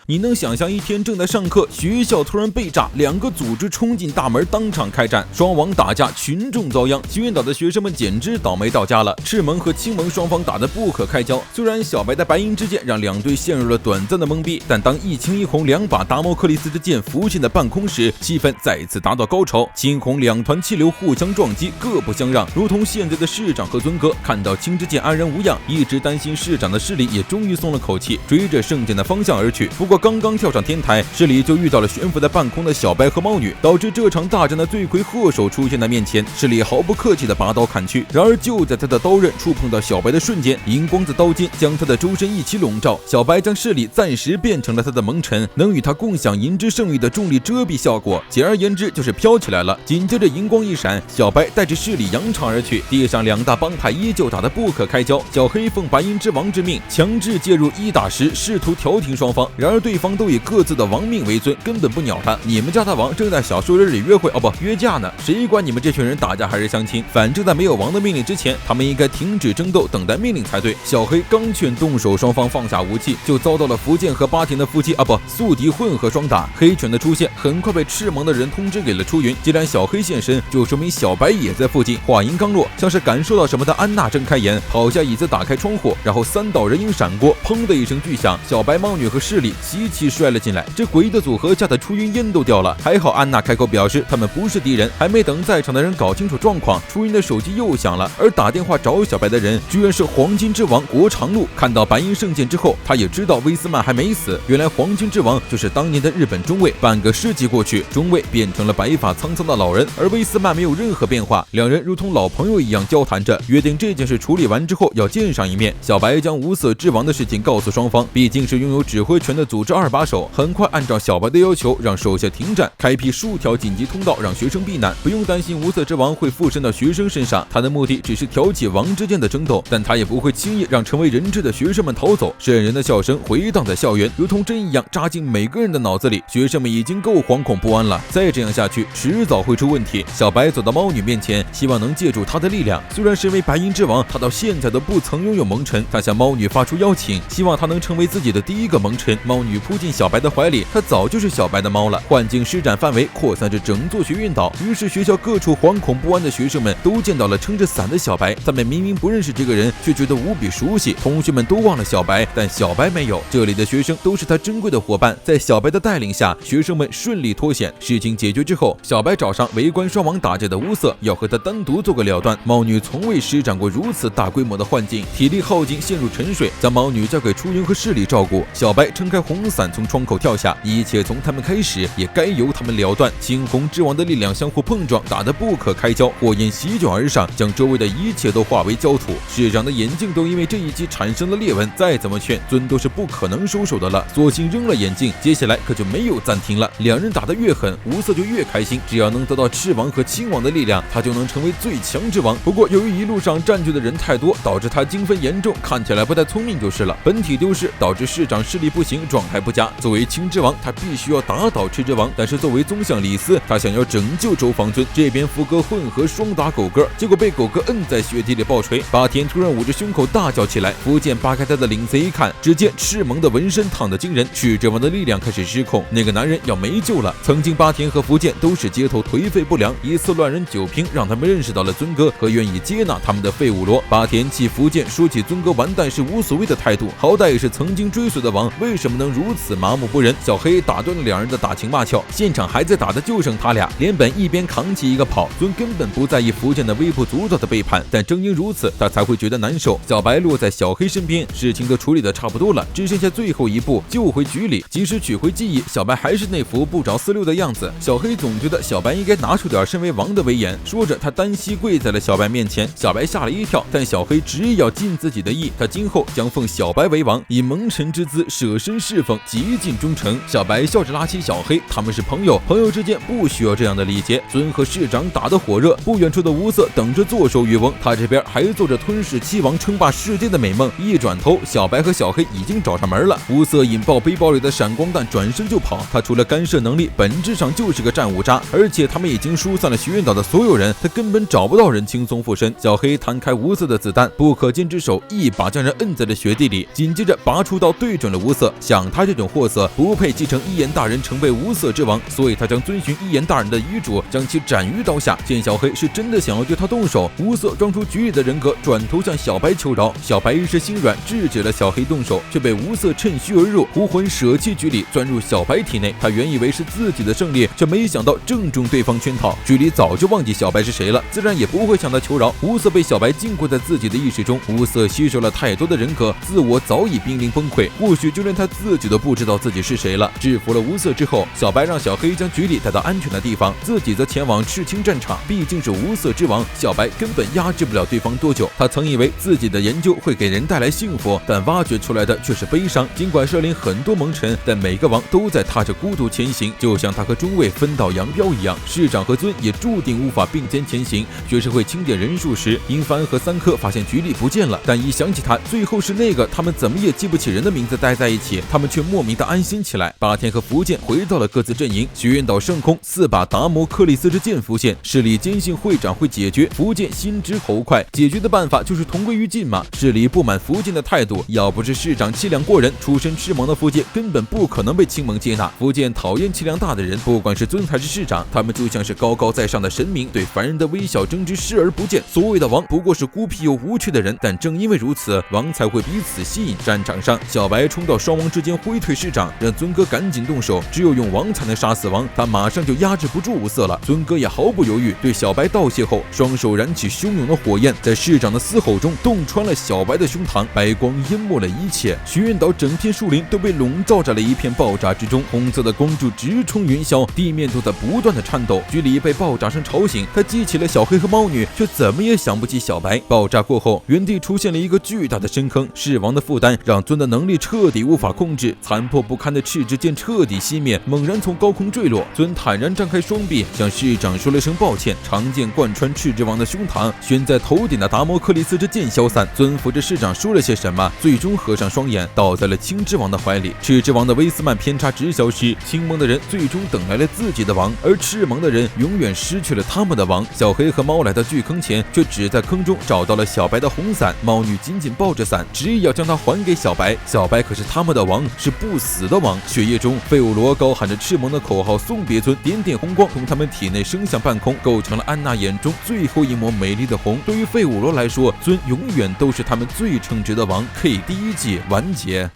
你能想象一天正在上课，学校突然被炸，2个组织冲进大门当场开战，双王打架，群众遭殃，学院岛的学生们简直倒霉到家了。赤盟和青盟双方打得不可开交，虽然小白的白银之剑让两队陷入了短暂的懵逼，但当一青一红2把达摩克里斯之剑浮现在半空时，气氛再次达到高潮。青红2团气流互相撞击，各不相让，如同现在的市长和尊哥看到青之剑安然无恙，一直担心市长的势力也终于松了口气，追着圣剑的方向而去。不过刚刚跳上天台，势力就遇到了悬浮在半空的小白和猫女，导致这场大战的罪魁祸首出现在面前。势力毫不客气地拔刀砍去，然而就在他的刀刃触碰到小白的瞬间，荧光的刀尖将他的周身一起笼罩，小白将势力暂时变成了他的蒙尘，能与他共享银之圣域的重力遮蔽效果，简而言之就是飘起来了。紧接着荧光一闪，小白带着势力扬长而去，地上2大帮派依旧打得不可开交。小黑奉白银之王之命，强制介入1打10，试图调停双方，然而对方都以各自的王命为尊，根本不鸟他。你们家的王正在小树林里约会，约架呢，谁管你们这群人打架还是相亲？反正在没有王的命令之前，他们应该停止争斗，等待命令才对。小黑刚劝动手，双方放下武器，就遭到了福建和巴田的夫妻宿敌混合双打。黑犬的出现很快被赤盟的人通知给了出云，既然小黑现身，就说明小白也在附近。话音刚落，像是感受到什么的安娜睁开眼，跑下椅子打开窗户，然后3道人影闪过，砰的一声巨响，小白、猫女和势力齐齐摔了进来。这诡异的组合吓得出云烟都掉了，还好安娜开口表示他们不是敌人。还没等在场的人搞清楚状况，出云的手机又响了，而打电话找小白的人居然是黄金之王国长路。看到白银圣剑之后，他也知道威斯曼还没死，原来黄金之王就是当年的日本中尉。半个世纪过去，中尉变成了白发苍苍的老人，而威斯曼没有任何变化，两人如同老朋友一样交谈着，约定这件事处理完之后要见上一面。小白将无色之王的事情告诉双方，毕竟是拥有指挥权的组织2把手，很快按照小白的要求，让手下停战，开辟数条紧急通道，让学生避难，不用担心无色之王会附身到学生身上。他的目的只是挑起王之间的争斗，但他也不会轻易让成为人质的学生们逃走。瘆人的笑声回荡在校园，如同针一样扎进每个人的脑子里。学生们已经够惶恐不安了，再这样下去，迟早会出问题。小白走到猫女面前，希望能借助她的力量。虽然身为白银之王，他到现在都不曾拥有蒙尘，他向猫女发出邀请，希望她能成为自己的第一个蒙尘。猫女扑进小白的怀里，她早就是小白的猫了。幻境施展范围扩散至整座学院岛，于是学校各处惶恐不安的学生们都见到了撑着伞的小白，他们明明不认识这个人，却觉得无比熟悉。同学们都忘了小白，但小白没有，这里的学生都是他珍贵的伙伴。在小白的带领下，学生们顺利脱险。事情解决之后，小白找上围观双王打架的乌色，要和他单独做个了断。猫女从未施展过如此大规模的幻境，体力耗尽陷入沉睡，将猫女交给出云和势力照顾。小白撑开红伞从窗口跳下，一切从他们开始，也该由他们了断。青红之王的力量相互碰撞，打得不可开交，火焰席卷而上，将周围的一切都化为焦土。市长的眼镜都因为这一击产生了裂纹，再怎么劝尊都是不可能收手的了，索性扔了眼镜。接下来可就没有暂停了，两人打得越狠，无色就越开心，只要能得到赤王和青王的力量，他就能成为最强之王。不过由于一路上占据的人太多，导致他精分严重，看起来不太聪明就是了。本体丢失导致市长视力不行，状态不佳。作为青之王，他必须要打倒赤之王，但是作为宗相李斯，他想要拯救周防尊。这边福哥混合双打狗哥，结果被狗哥摁在雪地里爆锤。巴田突然捂着胸口大叫起来，福建扒开他的领子一看，只见赤蒙的纹身烫得惊人，赤之王的力量开始失控，那个男人要没救了。曾经巴田和福建都是街头颓废不良，一次乱人酒瓶让他们认识到了尊哥和愿意接纳他们的废物罗。巴田气福建说起尊哥完蛋是无所谓的态度，好歹也是曾经追随的王，为什么能如此麻木不仁？小黑打断了两人的打情骂俏，现场还在打的就剩他俩，连本一边扛起一个跑。尊根本不在意福建的微不足道的背叛，但正因如此，他才会觉得难受。小白落在小黑身边，事情都处理的差不多了，只剩下最后一步，救回局里。即使取回记忆，小白还是那副不着四六的样子。小黑总觉得小白应该拿出点身为王的威严，说着他单膝跪在了小白面前。小白吓了一跳，但小黑执意要尽自己的意，他今后将奉小白为王，以蒙尘之姿舍身侍奉，极尽忠诚。小白笑着拉起小黑，他们是朋友，朋友之间不需要这样的礼节。尊和市长打得火热，不远处的无色等着坐收渔翁，他这边还做着吞噬七王称霸世界的美梦。一转头，小白和小黑已经找上门了。无色引爆背包里的闪光弹，转身就跑。他除了干涉能力，本质上就是个战五渣，而且他们已经疏散了学院岛的所有人，他根本找不到人轻松附身。小黑弹开无色的子弹，不可见之手一把将人摁在了雪地里，紧接着拔出刀对准了无色，想他这种货色不配继承一言大人成为无色之王，所以他将遵循一言大人的遗嘱，将其斩于刀下。见小黑是真的想要对他动手，无色装出局里的人格，转头向小白求饶。小白一时心软，制止了小黑动手，却被无色趁虚而入，狐魂舍弃局里，钻入小白体内。他原以为是自己的胜利，却没想到正中对方圈套。局里早就忘记小白是谁了，自然也不会向他求饶。无色被小白禁锢在自己的意识中，无色吸收了太多的人格，自我早已濒临崩溃，或许就连他自己都不知道自己是谁了。制服了无色之后，小白让小黑将局里带到安全的地方，自己则前往赤青战场。毕竟是无色之王，小白根本压制不了对方多久。他曾以为自己的研究会给人带来幸福，但挖掘出来的却是悲伤。尽管率领很多盟臣，但每个王都在踏着孤独前行，就像他和中尉分道扬镳一样。市长和尊也注定无法并肩前行。学士会清点人数时，殷帆和三科发现局里不见了，但一想起他最后是那个他们怎么也记不起人的名字待在一起，他们却莫名的安心起来。八天和福建回到了各自阵营，学院岛上空4把达摩克里斯之剑浮现，市里坚信会长会解决。福建心直口快，解决的办法就是同归于尽嘛。市里不满福建的态度，要不是市长气量过人，出身赤盟的福建根本不可能被青盟接纳。福建讨厌气量大的人，不管是尊还是市长，他们就像是高高在上的神明，对凡人的微小争执视而不见。所谓的王不过是孤僻又无趣的人，但正因为如此，王才会彼此吸引。战场上，小白冲到双王之间挥退市长，让尊哥赶紧动手，只有用王才能杀死王。他马上就压制不住无色了，尊哥也毫不犹豫对小白道谢后，双手燃起汹涌的火焰，在市长的嘶吼中洞穿了小白的胸膛，白光淹没了一切。学院岛整片树林都被笼罩在了一片爆炸之中，红色的光柱直冲云霄，地面都在不断的颤抖。局里被爆炸声吵醒，他记起了小黑和猫女，却怎么也想不起小白。爆炸过后，原地出现了一个巨大的深坑，弑王的负担让尊的能力彻底无法控制，残破不堪的赤之剑彻底熄灭，猛然从高空坠落。尊坦然张开双臂，向市长说了声抱歉。长剑贯穿赤之王的胸膛，悬在头顶的达摩克里斯之剑消散。尊扶着市长说了些什么，最终合上双眼，倒在了青之王的怀里。赤之王的威斯曼偏差值消失，青盟的人最终等来了自己的王，而赤盟的人永远失去了他们的王。小黑和猫来到巨坑前，却只在坑中找到了小白的红伞。猫女紧紧抱着伞，执意要将它还给小白。小白可是他们的王，是不死的王。血液中，费欧罗高喊着赤盟的口号送别尊，点点红光从他们体内升向半空，构成了安娜眼中最后一抹美丽的红。对于费欧罗来说，尊永远都是他们最称职的王。K 第1季完结。